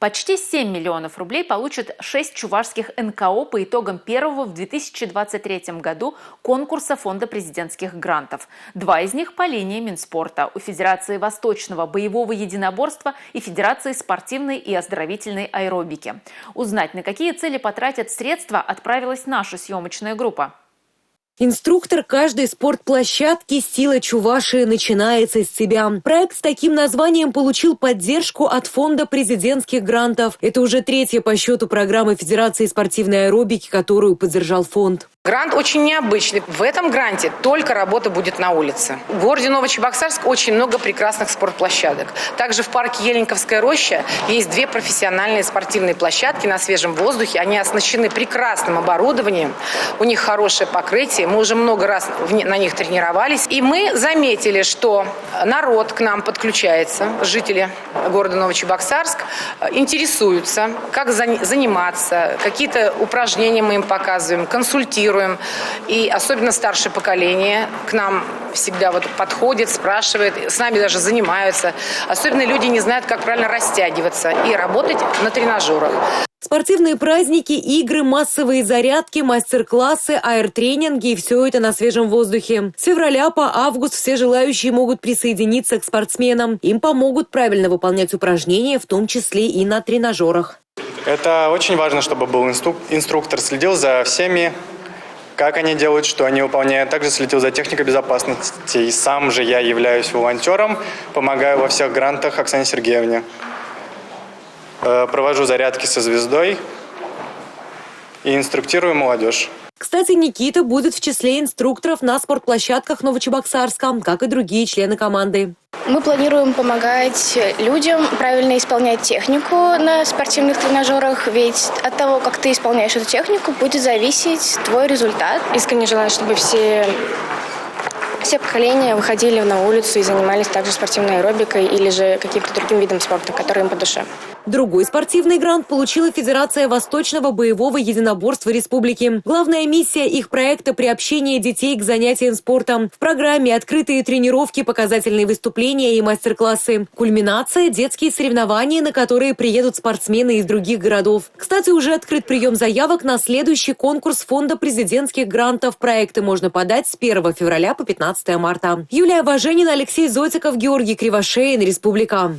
Почти 7 миллионов рублей получат 6 чувашских НКО по итогам первого в 2023 году конкурса Фонда президентских грантов. 2 из них по линии Минспорта у Федерации Восточного боевого единоборства и Федерации спортивной и оздоровительной аэробики. Узнать, на какие цели потратят средства, отправилась наша съемочная группа. Инструктор каждой спортплощадки «Сила Чувашии начинается с себя». Проект с таким названием получил поддержку от Фонда президентских грантов. Это уже 3-я по счету программа Федерации спортивной аэробики, которую поддержал фонд. Грант очень необычный. В этом гранте только работа будет на улице. В городе Новочебоксарск очень много прекрасных спортплощадок. Также в парке Еленковская роща есть 2 профессиональные спортивные площадки на свежем воздухе. Они оснащены прекрасным оборудованием. У них хорошее покрытие. Мы уже много раз на них тренировались. И мы заметили, что народ к нам подключается, жители города Новочебоксарск, интересуются, как заниматься, какие-то упражнения мы им показываем, консультируем. И особенно старшее поколение к нам всегда подходит, спрашивает, с нами даже занимаются. Особенно люди не знают, как правильно растягиваться и работать на тренажерах. Спортивные праздники, игры, массовые зарядки, мастер-классы, аэртренинги и все это на свежем воздухе. С февраля по август все желающие могут присоединиться к спортсменам. Им помогут правильно выполнять упражнения, в том числе и на тренажерах. Это очень важно, чтобы был инструктор, следил за всеми, как они делают, что они выполняют. Также следил за техникой безопасности. И сам же я являюсь волонтером, помогаю во всех грантах Оксане Сергеевне. Провожу зарядки со звездой и инструктирую молодежь. Кстати, Никита будет в числе инструкторов на спортплощадках Новочебоксарска, как и другие члены команды. Мы планируем помогать людям правильно исполнять технику на спортивных тренажерах, ведь от того, как ты исполняешь эту технику, будет зависеть твой результат. Искренне желаю, чтобы все поколения выходили на улицу и занимались также спортивной аэробикой или же каким-то другим видом спорта, который им по душе. Другой спортивный грант получила Федерация Восточного боевого единоборства республики. Главная миссия их проекта – приобщение детей к занятиям спортом. В программе открытые тренировки, показательные выступления и мастер-классы. Кульминация – детские соревнования, на которые приедут спортсмены из других городов. Кстати, уже открыт прием заявок на следующий конкурс Фонда президентских грантов. Проекты можно подать с 1 февраля по 15 марта. Юлия Важенина, Алексей Зотиков, Георгий Кривошеин, Республика.